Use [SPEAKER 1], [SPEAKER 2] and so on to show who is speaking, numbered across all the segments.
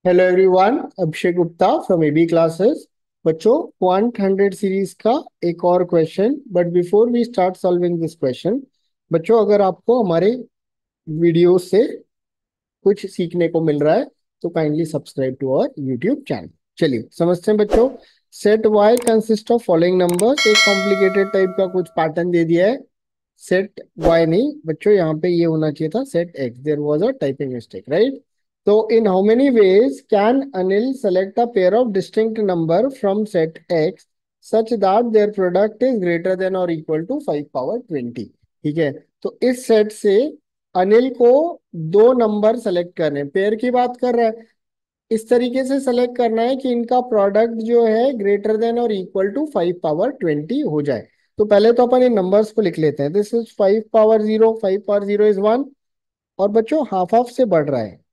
[SPEAKER 1] Hello everyone, Abhishek Gupta from AB classes. बच्चों, quant 100 series का एक और question. But before we start solving this question, बच्चों अगर आपको हमारे वीडियो से कुछ सीखने को मिल रहा है तो kindly subscribe to our YouTube channel. चलिए समझते हैं बच्चों। Set Y consist of following numbers. एक कॉम्प्लिकेटेड टाइप का कुछ पैटर्न दे दिया है। सेट वाई नहीं बच्चों, यहाँ पे ये होना चाहिए था set X. There was a typing mistake, right? तो in how many ways can Anil select a pair of distinct number from set X such that their product is greater than or equal to 5 power 20? ठीक है, तो इस set से अनिल को दो number select करने, pair की बात कर रहा है। इस तरीके से सेलेक्ट करना है कि इनका प्रोडक्ट जो है greater than or equal to 5 power 20 हो जाए। तो पहले तो अपन इन नंबर्स को लिख लेते हैं। This is 5 power 0, 5 power 0 is 1। और बच्चों हाफ हाफ से बढ़ रहा है।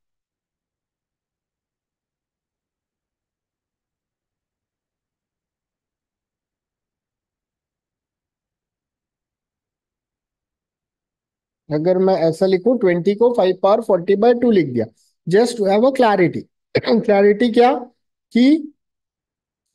[SPEAKER 1] अगर मैं ऐसा लिखूं, 20 को 5 पावर 40/2 लिख दिया, just to have a clarity. Clarity क्या कि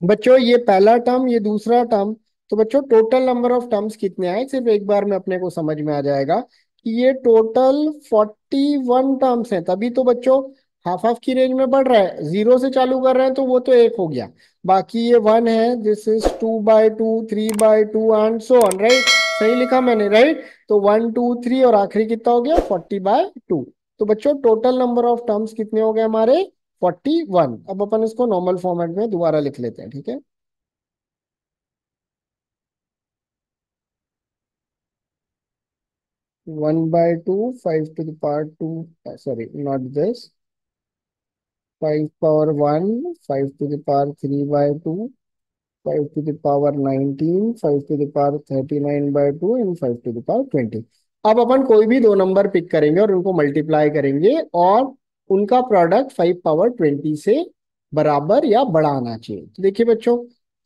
[SPEAKER 1] बच्चों ये पहला टर्म, ये दूसरा टर्म, तो बच्चों टोटल नंबर ऑफ टर्म्स कितने आए सिर्फ एक बार में अपने को समझ में आ जाएगा कि ये टोटल 41 टर्म्स हैं। तभी तो बच्चों हाफ हाफ की रेंज में बढ़ रहा है। जीरो से चालू कर रहे हैं तो वो तो एक हो गया, बाकी ये वन है। This is 2/2, 3/2 and so on, right? सही लिखा मैंने, राइट? तो 1 2 3 और आखिरी कितना हो गया? 40/2। तो बच्चों टोटल नंबर ऑफ टर्म्स कितने हो गए हमारे? 41। अब अपन इसको नॉर्मल फॉर्मेट में दोबारा लिख लेते हैं, ठीक है? 1/2, 5 to the power 2, sorry not this, 5 power 1, 5 to the power 3/2, 5 to the power 19, 5 to the power 39/2 and 5 to the power 20। अब अपन कोई भी दो नंबर पिक करेंगे और उनको मल्टीप्लाई करेंगे और उनका प्रोडक्ट 5 पावर 20 से बराबर या बड़ा आना चाहिए। तो देखिए बच्चों,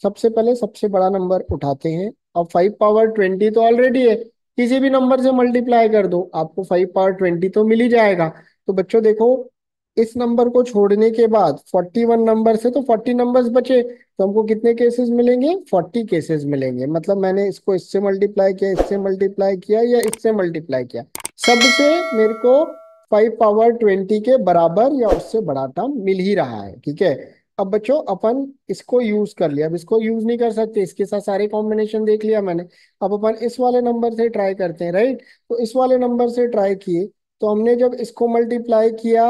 [SPEAKER 1] सबसे पहले सबसे बड़ा नंबर उठाते हैं। अब 5 पावर 20 तो ऑलरेडी है, किसी भी नंबर से मल्टीप्लाई कर दो आपको 5 पावर 20 तो मिल ही जाएगा। तो बच्चों देखो, इस नंबर को छोड़ने के बाद 41 नंबर से तो 40 नंबर्स बचे। तो हमको कितने केसेस मिलेंगे? 40 केसेस मिलेंगे। मतलब मैंने इसको इससे मल्टीप्लाई किया, इससे मल्टीप्लाई किया या इससे मल्टीप्लाई किया, सबसे मेरे को 5 पावर 20 के बराबर या उससे बड़ा टर्म मिल ही रहा है, ठीक है? अब बच्चों अपन इसको यूज कर लिया, अब इसको यूज नहीं कर सकते, इसके साथ सारे कॉम्बिनेशन देख लिया मैंने। अब अपन इस वाले नंबर से ट्राई करते हैं, राइट? तो इस वाले नंबर से ट्राई किए, तो हमने जब इसको मल्टीप्लाई किया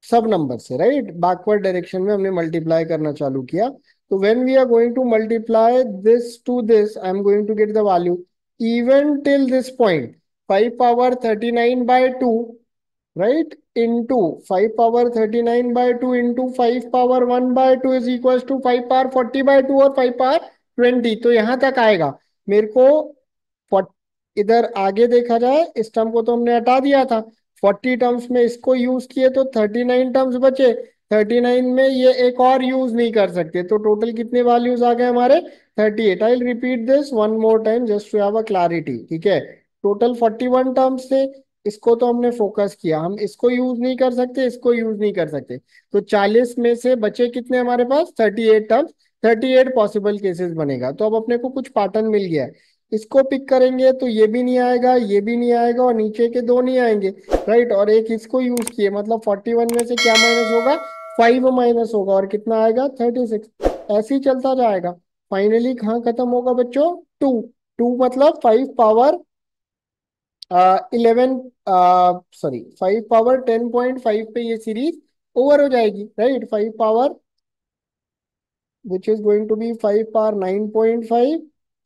[SPEAKER 1] सब नंबर से, राइट, बैकवर्ड डायरेक्शन में हमने मल्टीप्लाई करना चालू किया। तो when we are going to multiply this to this, I am going to get the value even till this point, 5 power 39/2, right, into 5 power 39/2 into 5 power 1/2 is equal to 5 power 40/2 और 5 power 20। तो यहां तक आएगा मेरे को। इधर आगे देखा जाए, इस टर्म को तो हमने हटा दिया था, 40 टर्म्स में इसको यूज किए तो 39 टर्म्स बचे। 39 में ये एक और यूज नहीं कर सकते, तो टोटल कितने वैल्यूज आ गए हमारे? 38। I will repeat this one more time just to have a clarity, ठीक है? टोटल 41 टर्म्स थे, इसको तो हमने फोकस किया, हम इसको यूज नहीं कर सकते, इसको यूज नहीं कर सकते। तो 40 में से बचे कितने हमारे पास? 38 टर्म्स। 38 पॉसिबल केसेस बनेगा। तो अब अपने को कुछ पैटर्न मिल गया है। इसको पिक करेंगे तो ये भी नहीं आएगा, ये भी नहीं आएगा और नीचे के दो नहीं आएंगे, राइट? और एक इसको यूज किए, मतलब 41 में से क्या माइनस होगा? 5 माइनस होगा और कितना आएगा? 36। ऐसे ही चलता जाएगा। फाइनली कहाँ खत्म होगा बच्चों? टू। टू मतलब 5 पावर 11, सॉरी 5 पावर 10.5 पे ये सीरीज ओवर हो जाएगी, right? 5 power which is going to be 5 power 9.5,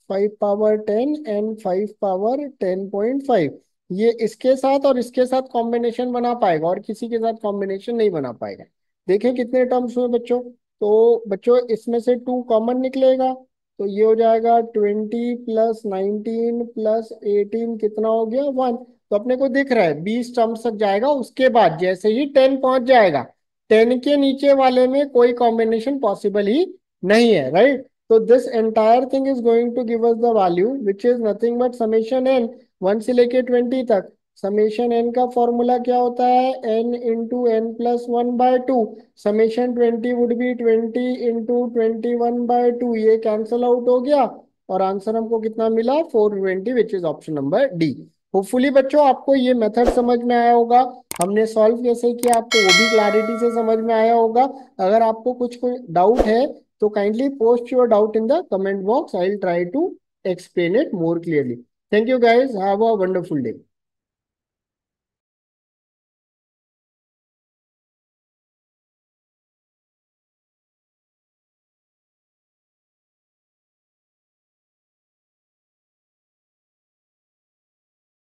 [SPEAKER 1] 5 power 10 and 5 power 10.5। ये इसके साथ और इसके साथ कॉम्बिनेशन बना पाएगा और किसी के साथ कॉम्बिनेशन नहीं बना पाएगा। देखें कितने टर्म्स हुए बच्चों। तो बच्चों इसमें से टू कॉमन निकलेगा, तो ये हो जाएगा 20 + 19 + 18 कितना हो गया? 1। तो अपने को दिख रहा है 20 टर्म्स तक जाएगा, उसके बाद जैसे ही 10 पहुंच जाएगा, 10 के नीचे वाले में कोई कॉम्बिनेशन पॉसिबल ही नहीं है, राइट? तो this entire thing is going to give us the value which is nothing but summation N, 1 से लेके 20 तक। समेशन एन का फॉर्मूला क्या होता है, N into N plus one by two. Summation 20 would be 20 into 21/2, ये cancel out हो गया और आंसर हमको कितना मिला, 420, which is option number D. Hopefully बच्चों आपको ये मेथड समझ में आया होगा, हमने सॉल्व कैसे किया आपको वो भी क्लैरिटी से समझ में आया होगा। अगर आपको कुछ कोई डाउट है तो kindly post your doubt in the comment box, I will try to explain it more clearly. Thank you guys. Have a wonderful day.